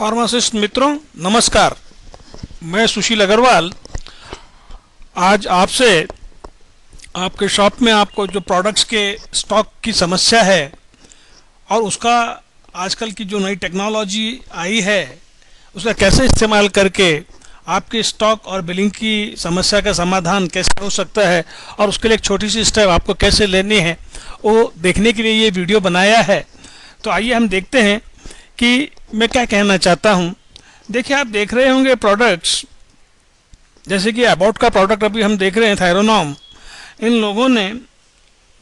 Pharmacist मित्रों नमस्कार। मैं सुशील अग्रवाल आज आपसे आपके शॉप में आपको जो प्रोडक्ट्स के स्टॉक की समस्या है और उसका आजकल की जो नई टेक्नोलॉजी आई है उसका कैसे इस्तेमाल करके आपके स्टॉक और बिलिंग की समस्या का समाधान कैसे हो सकता है और उसके लिए एक छोटी सी स्टेप आपको कैसे लेनी है वो देखने के लिए ये वीडियो बनाया है। तो आइए हम देखते हैं कि मैं क्या कहना चाहता हूँ। देखिए, आप देख रहे होंगे प्रोडक्ट्स, जैसे कि अबाउट का प्रोडक्ट अभी हम देख रहे हैं थायरोनॉम। इन लोगों ने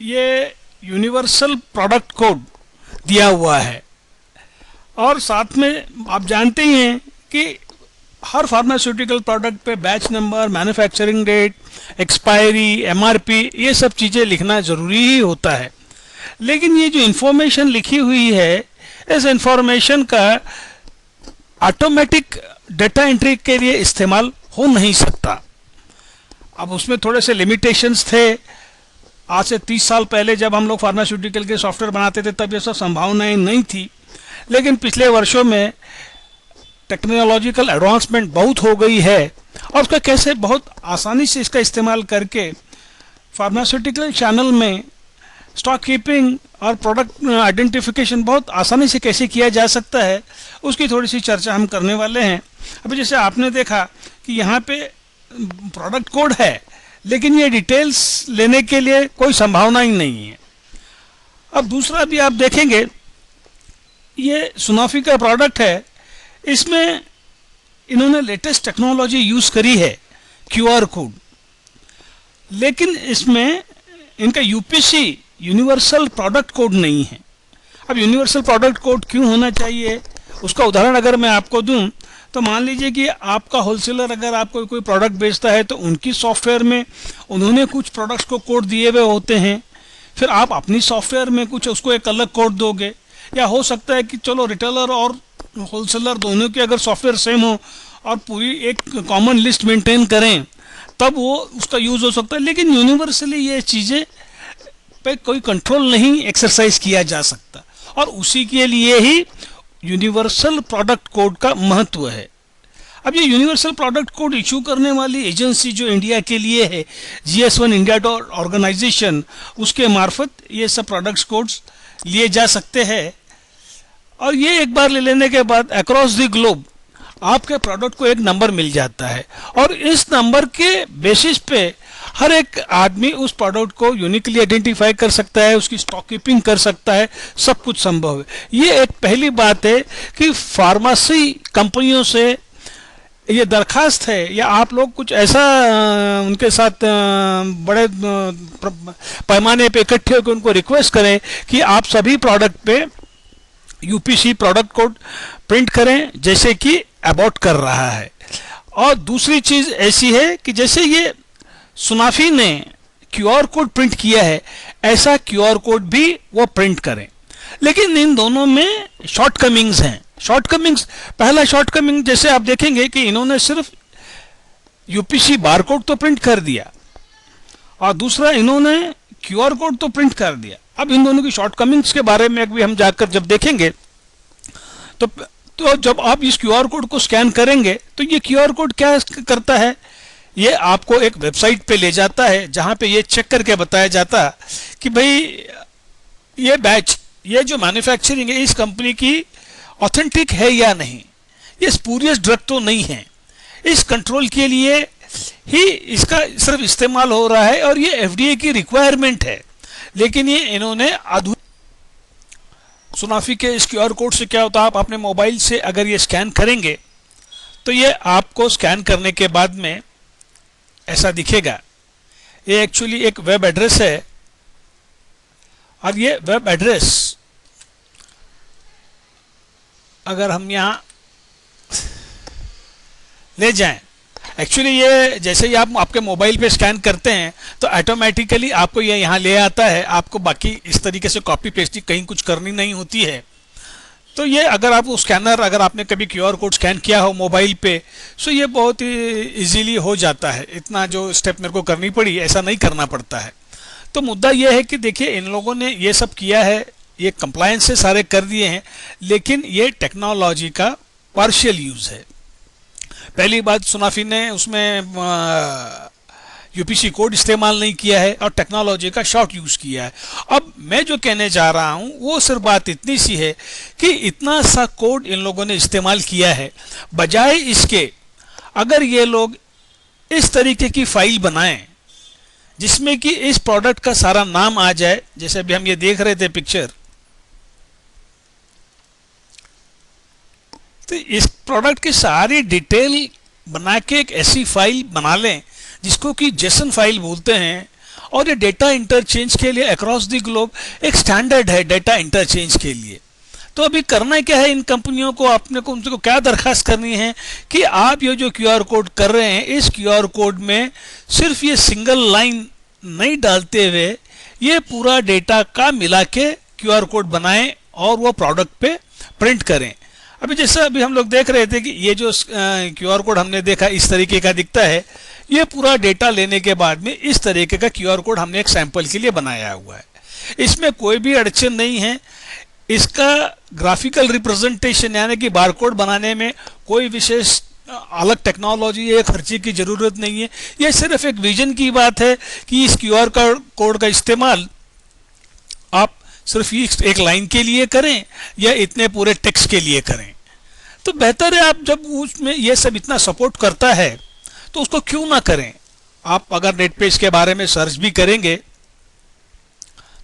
ये यूनिवर्सल प्रोडक्ट कोड दिया हुआ है और साथ में आप जानते ही हैं कि हर फार्मास्यूटिकल प्रोडक्ट पे batch number, manufacturing date, expiry, MRP, ये सब चीज़ें लिखना ज़रूरी ही होता है। लेकिन ये जो इन्फॉर्मेशन लिखी हुई है, इस इंफॉर्मेशन का ऑटोमेटिक डेटा एंट्री के लिए इस्तेमाल हो नहीं सकता। अब उसमें थोड़े से लिमिटेशंस थे। आज से 30 साल पहले जब हम लोग फार्मास्यूटिकल के सॉफ्टवेयर बनाते थे तब ये सब संभावनाएं नहीं थी। लेकिन पिछले वर्षों में टेक्नोलॉजिकल एडवांसमेंट बहुत हो गई है और उसका कैसे बहुत आसानी से इसका इस्तेमाल करके फार्मास्यूटिकल चैनल में स्टॉक कीपिंग और प्रोडक्ट आइडेंटिफिकेशन बहुत आसानी से कैसे किया जा सकता है, उसकी थोड़ी सी चर्चा हम करने वाले हैं। अभी जैसे आपने देखा कि यहाँ पे प्रोडक्ट कोड है लेकिन ये डिटेल्स लेने के लिए कोई संभावना ही नहीं है। अब दूसरा भी आप देखेंगे, ये सुनोफी का प्रोडक्ट है, इसमें इन्होंने लेटेस्ट टेक्नोलॉजी यूज़ करी है, क्यूआर कोड। लेकिन इसमें इनका यूपीसी यूनिवर्सल प्रोडक्ट कोड नहीं है। अब यूनिवर्सल प्रोडक्ट कोड क्यों होना चाहिए, उसका उदाहरण अगर मैं आपको दूं तो मान लीजिए कि आपका होलसेलर अगर आपको कोई प्रोडक्ट बेचता है तो उनकी सॉफ्टवेयर में उन्होंने कुछ प्रोडक्ट्स को कोड दिए हुए होते हैं, फिर आप अपनी सॉफ्टवेयर में कुछ उसको एक अलग कोड दोगे। या हो सकता है कि चलो रिटेलर और होलसेलर दोनों के अगर सॉफ्टवेयर सेम हो और पूरी एक कॉमन लिस्ट मेंटेन करें तब वो उसका यूज़ हो सकता है। लेकिन यूनिवर्सली ये चीज़ें पे कोई कंट्रोल नहीं एक्सरसाइज किया जा सकता और उसी के लिए ही यूनिवर्सल प्रोडक्ट कोड का महत्व है। अब ये यूनिवर्सल प्रोडक्ट कोड इशू करने वाली एजेंसी जो इंडिया के लिए है, GS1 इंडिया ऑर्गेनाइजेशन, उसके मार्फत ये सब प्रोडक्ट्स कोड्स लिए जा सकते हैं। और ये एक बार ले लेने के बाद अक्रॉस द ग्लोब आपके प्रोडक्ट को एक नंबर मिल जाता है और इस नंबर के बेसिस पे हर एक आदमी उस प्रोडक्ट को यूनिकली आइडेंटिफाई कर सकता है, उसकी स्टॉक कीपिंग कर सकता है, सब कुछ संभव है। ये एक पहली बात है कि फार्मेसी कंपनियों से ये दरखास्त है या आप लोग कुछ ऐसा उनके साथ बड़े पैमाने पे इकट्ठे होकर उनको रिक्वेस्ट करें कि आप सभी प्रोडक्ट पे यूपीसी प्रोडक्ट कोड प्रिंट करें जैसे कि अबाउट कर रहा है। और दूसरी चीज़ ऐसी है कि जैसे ये सुनाफी ने क्यूआर कोड प्रिंट किया है ऐसा क्यूआर कोड भी वो प्रिंट करें। लेकिन इन दोनों में शॉर्टकमिंग्स हैं। शॉर्टकमिंग्स, पहला शॉर्टकमिंग जैसे आप देखेंगे कि इन्होंने सिर्फ यूपीसी बार कोड तो प्रिंट कर दिया और दूसरा इन्होंने क्यूआर कोड तो प्रिंट कर दिया। अब इन दोनों की शॉर्टकमिंग्स के बारे में भी हम जाकर जब देखेंगे तो जब आप इस क्यूआर कोड को स्कैन करेंगे तो ये क्यूआर कोड क्या करता है, ये आपको एक वेबसाइट पे ले जाता है जहाँ पे ये चेक करके बताया जाता कि भाई ये बैच, ये जो मैन्युफैक्चरिंग है इस कंपनी की ऑथेंटिक है या नहीं, ये स्पूरियस ड्रग तो नहीं है। इस कंट्रोल के लिए ही इसका सिर्फ इस्तेमाल हो रहा है और ये FDA की रिक्वायरमेंट है। लेकिन ये इन्होंने सुनाफी के इस क्यूआर कोड से क्या होता है, आप अपने मोबाइल से अगर ये स्कैन करेंगे तो ये आपको स्कैन करने के बाद में ऐसा दिखेगा। ये एक्चुअली एक वेब एड्रेस है और ये वेब एड्रेस अगर हम यहाँ ले जाएं, एक्चुअली ये जैसे ही आप आपके मोबाइल पे स्कैन करते हैं तो ऑटोमेटिकली आपको ये यहाँ ले आता है। आपको बाकी इस तरीके से कॉपी पेस्ट कहीं कुछ करनी नहीं होती है। तो ये अगर आप स्कैनर, अगर आपने कभी क्यूआर कोड स्कैन किया हो मोबाइल पे, सो ये बहुत ही इजीली हो जाता है। इतना जो स्टेप मेरे को करनी पड़ी ऐसा नहीं करना पड़ता है। तो मुद्दा ये है कि देखिए इन लोगों ने ये सब किया है, ये कंप्लायंस से सारे कर दिए हैं, लेकिन ये टेक्नोलॉजी का पार्शियल यूज है। पहली बात, सुनाफी ने उसमें यूपीसी कोड इस्तेमाल नहीं किया है और टेक्नोलॉजी का शॉर्ट यूज किया है। अब मैं जो कहने जा रहा हूं वो सिर्फ बात इतनी सी है कि इतना सा कोड इन लोगों ने इस्तेमाल किया है, बजाय इसके अगर ये लोग इस तरीके की फाइल बनाएं जिसमें कि इस प्रोडक्ट का सारा नाम आ जाए, जैसे अभी हम ये देख रहे थे पिक्चर, तो इस प्रोडक्ट की सारी डिटेल बना के एक ऐसी फाइल बना लें जिसको कि जेसन फाइल बोलते हैं, और ये डेटा इंटरचेंज के लिए अक्रॉस द ग्लोब एक स्टैंडर्ड है डेटा इंटरचेंज के लिए। तो अभी करना क्या है इन कंपनियों को, आपने को उनको क्या दरखास्त करनी है कि आप ये जो क्यूआर कोड कर रहे हैं, इस क्यूआर कोड में सिर्फ ये सिंगल लाइन नहीं डालते हुए ये पूरा डेटा का मिला के क्यूआर कोड बनाएं और वो प्रोडक्ट पे प्रिंट करें। अभी जैसा अभी हम लोग देख रहे थे कि ये जो क्यूआर कोड हमने देखा इस तरीके का दिखता है, ये पूरा डेटा लेने के बाद में इस तरीके का क्यूआर कोड हमने एक सैंपल के लिए बनाया हुआ है। इसमें कोई भी अड़चन नहीं है। इसका ग्राफिकल रिप्रेजेंटेशन यानी कि बारकोड बनाने में कोई विशेष अलग टेक्नोलॉजी या खर्चे की जरूरत नहीं है। यह सिर्फ एक विजन की बात है कि इस क्यूआर कोड का इस्तेमाल आप सिर्फ एक लाइन के लिए करें या इतने पूरे टेक्स्ट के लिए करें। तो बेहतर है आप जब उसमें यह सब इतना सपोर्ट करता है तो उसको क्यों ना करें। आप अगर नेट पेज के बारे में सर्च भी करेंगे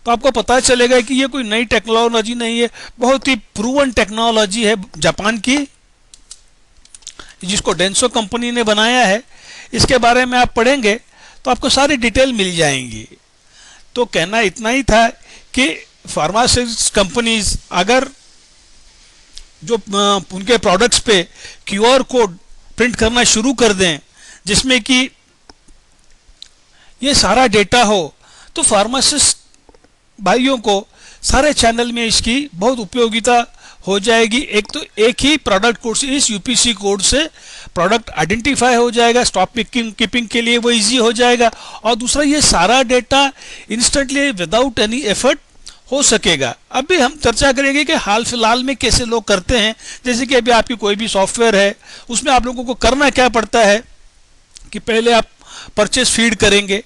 तो आपको पता चलेगा कि ये कोई नई टेक्नोलॉजी नहीं है, बहुत ही प्रूवन टेक्नोलॉजी है जापान की, जिसको डेंसो कंपनी ने बनाया है। इसके बारे में आप पढ़ेंगे तो आपको सारी डिटेल मिल जाएंगी। तो कहना इतना ही था कि फार्मास्यूटिकल कंपनीज अगर जो उनके प्रोडक्ट्स पे क्यूआर कोड प्रिंट करना शुरू कर दें जिसमें कि ये सारा डेटा हो, तो फार्मासिस्ट भाइयों को सारे चैनल में इसकी बहुत उपयोगिता हो जाएगी। एक तो एक ही प्रोडक्ट कोड से, इस यूपीसी कोड से प्रोडक्ट आइडेंटिफाई हो जाएगा, स्टॉक कीपिंग के लिए वो इजी हो जाएगा, और दूसरा ये सारा data instantly without any effort हो सकेगा। अभी हम चर्चा करेंगे कि हाल फिलहाल में कैसे लोग करते हैं। जैसे कि अभी आपकी कोई भी सॉफ्टवेयर है उसमें आप लोगों को करना क्या पड़ता है कि पहले आप परचेस फीड करेंगे।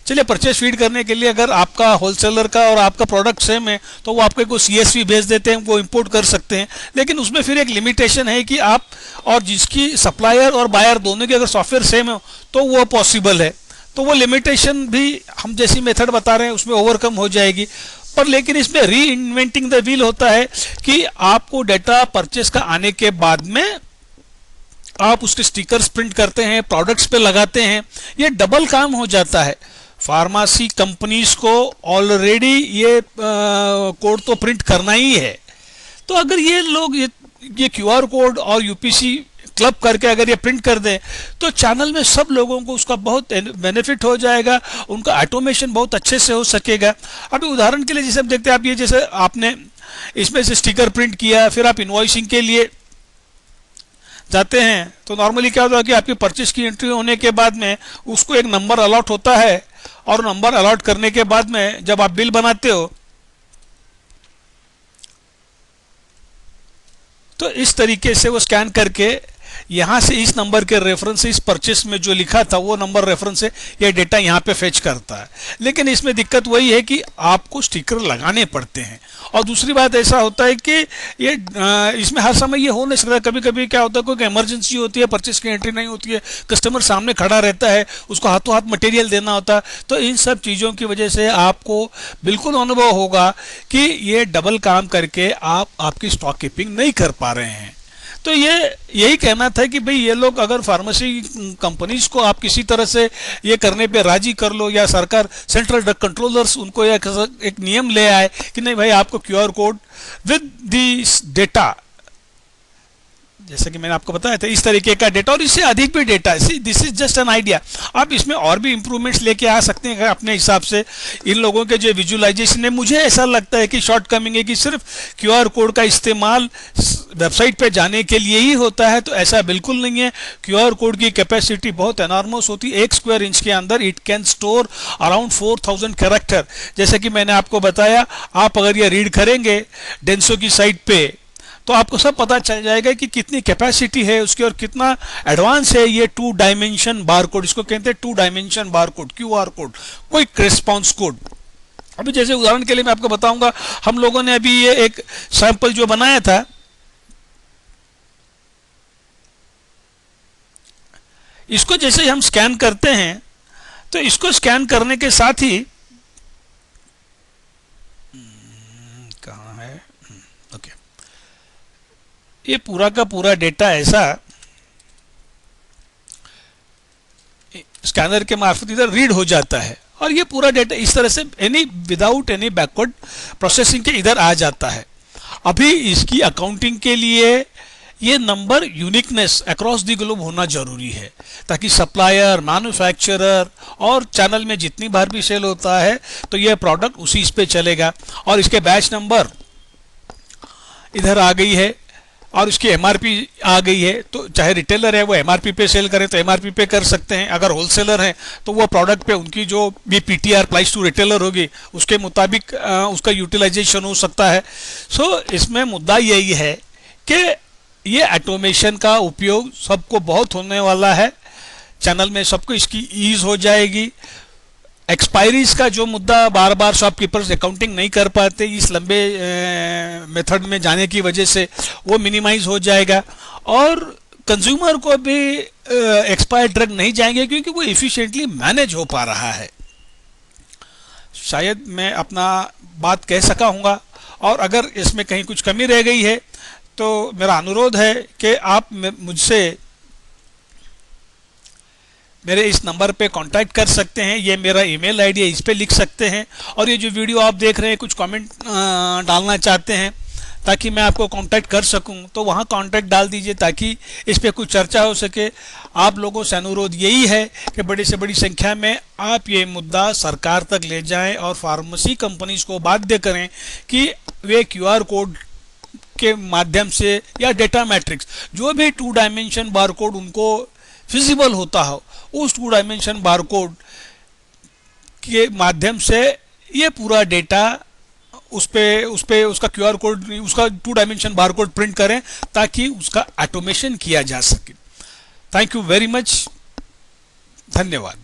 चलिए, परचेस फीड करने के लिए अगर आपका होलसेलर का और आपका प्रोडक्ट सेम है तो वो आपको कोई सीएसवी भेज देते हैं, वो इंपोर्ट कर सकते हैं। लेकिन उसमें फिर एक लिमिटेशन है कि आप और जिसकी सप्लायर और बायर दोनों की अगर सॉफ्टवेयर सेम हो तो वो पॉसिबल है। तो वो लिमिटेशन भी हम जैसी मेथड बता रहे हैं उसमें ओवरकम हो जाएगी। पर लेकिन इसमें री इन्वेंटिंग द व्हील होता है कि आपको डेटा परचेस का आने के बाद में आप उसके स्टिकर्स प्रिंट करते हैं, प्रोडक्ट्स पे लगाते हैं, ये डबल काम हो जाता है। फार्मेसी कंपनीज को ऑलरेडी ये कोड तो प्रिंट करना ही है। तो अगर ये लोग ये क्यूआर कोड और यूपीसी क्लब करके अगर ये प्रिंट कर दें तो चैनल में सब लोगों को उसका बहुत बेनिफिट हो जाएगा, उनका ऑटोमेशन बहुत अच्छे से हो सकेगा। अभी उदाहरण के लिए जैसे हम देखते हैं, आप ये जैसे आपने इसमें से स्टिकर प्रिंट किया, फिर आप इनवॉइसिंग के लिए जाते हैं तो नॉर्मली क्या होता है कि आपकी परचेस की एंट्री होने के बाद में उसको एक नंबर अलॉट होता है, और नंबर अलॉट करने के बाद में जब आप बिल बनाते हो तो इस तरीके से वो स्कैन करके यहाँ से इस नंबर के रेफरेंस से इस परचेस में जो लिखा था वो नंबर रेफरेंस से ये डेटा यहाँ पे फेच करता है। लेकिन इसमें दिक्कत वही है कि आपको स्टिकर लगाने पड़ते हैं, और दूसरी बात ऐसा होता है कि ये इसमें हर समय ये हो नहीं सकता। कभी कभी क्या होता है, कोई इमरजेंसी होती है, परचेस की एंट्री नहीं होती है, कस्टमर सामने खड़ा रहता है, उसको हाथों हाथ मटेरियल देना होता है। तो इन सब चीज़ों की वजह से आपको बिल्कुल अनुभव होगा कि ये डबल काम करके आप आपकी स्टॉक कीपिंग नहीं कर पा रहे हैं। तो यही कहना था कि भाई ये लोग अगर फार्मेसी कंपनीज को आप किसी तरह से ये करने पे राजी कर लो, या सरकार सेंट्रल ड्रग कंट्रोलर्स उनको एक नियम ले आए कि नहीं भाई आपको QR code with this data, जैसे कि मैंने आपको बताया था इस तरीके का डेटा और इससे अधिक भी data, this is just an idea. आप इसमें और भी इंप्रूवमेंट्स लेके आ सकते हैं अपने हिसाब से। इन लोगों के जो विजुअलाइजेशन है, मुझे ऐसा लगता है कि शॉर्ट कमिंग है कि सिर्फ क्यूआर कोड का इस्तेमाल वेबसाइट पे जाने के लिए ही होता है, तो ऐसा बिल्कुल नहीं है। क्यूआर कोड की कैपेसिटी बहुत एनॉर्मस होती है। 1 स्क्वायर इंच के अंदर it can store around 4000 character. जैसे कि मैंने आपको बताया, आप अगर ये रीड करेंगे डेंसो की साइट पे तो आपको सब पता चल जाएगा कि कितनी कैपेसिटी है उसकी और कितना एडवांस है ये 2 डायमेंशन बारकोड। इसको कहते हैं 2 dimension barcode, QR code, quick response code. अभी जैसे उदाहरण के लिए मैं आपको बताऊंगा, हम लोगों ने अभी ये एक सैंपल जो बनाया था, इसको जैसे हम स्कैन करते हैं तो इसको स्कैन करने के साथ ही कहाँ है, ओके, ये पूरा का पूरा डेटा ऐसा स्कैनर के मार्फत इधर रीड हो जाता है और ये पूरा डेटा इस तरह से विदाउट एनी बैकवर्ड प्रोसेसिंग के इधर आ जाता है। अभी इसकी अकाउंटिंग के लिए ये number uniqueness across the globe होना जरूरी है, ताकि सप्लायर, मैन्युफैक्चरर और चैनल में जितनी बार भी सेल होता है तो ये प्रोडक्ट उसी इस पे चलेगा। और इसके बैच नंबर इधर आ गई है और इसकी MRP आ गई है, तो चाहे रिटेलर है वो MRP पे सेल करे तो MRP पे कर सकते हैं, अगर होलसेलर है तो वो प्रोडक्ट पे उनकी जो भी PTR प्राइस टू रिटेलर होगी उसके मुताबिक उसका यूटिलाइजेशन हो सकता है। सो इसमें मुद्दा यही है कि ये ऑटोमेशन का उपयोग सबको बहुत होने वाला है, चैनल में सबको इसकी ईज हो जाएगी। एक्सपायरीज का जो मुद्दा बार बार शॉपकीपर्स अकाउंटिंग नहीं कर पाते इस लंबे मेथड में जाने की वजह से, वो मिनिमाइज हो जाएगा और कंज्यूमर को भी एक्सपायर्ड ड्रग नहीं जाएंगे क्योंकि वो इफिशिएंटली मैनेज हो पा रहा है। शायद मैं अपना बात कह सका हूँगा, और अगर इसमें कहीं कुछ कमी रह गई है तो मेरा अनुरोध है कि आप मुझसे मेरे इस नंबर पे कांटेक्ट कर सकते हैं, ये मेरा ईमेल आईडी है, इस पे लिख सकते हैं। और ये जो वीडियो आप देख रहे हैं कुछ कमेंट डालना चाहते हैं ताकि मैं आपको कांटेक्ट कर सकूं तो वहां कांटेक्ट डाल दीजिए ताकि इस पे कुछ चर्चा हो सके। आप लोगों से अनुरोध यही है कि बड़ी से बड़ी संख्या में आप ये मुद्दा सरकार तक ले जाएं और फार्मेसी कंपनीज को बाध्य करें कि वे QR कोड के माध्यम से या डेटा मैट्रिक्स जो भी 2 डायमेंशन बारकोड उनको फिजिबल होता हो उस 2 डायमेंशन बारकोड के माध्यम से ये पूरा डेटा उस पे उसका QR कोड, उसका 2 डायमेंशन बारकोड प्रिंट करें ताकि उसका ऑटोमेशन किया जा सके। थैंक यू वेरी मच, धन्यवाद।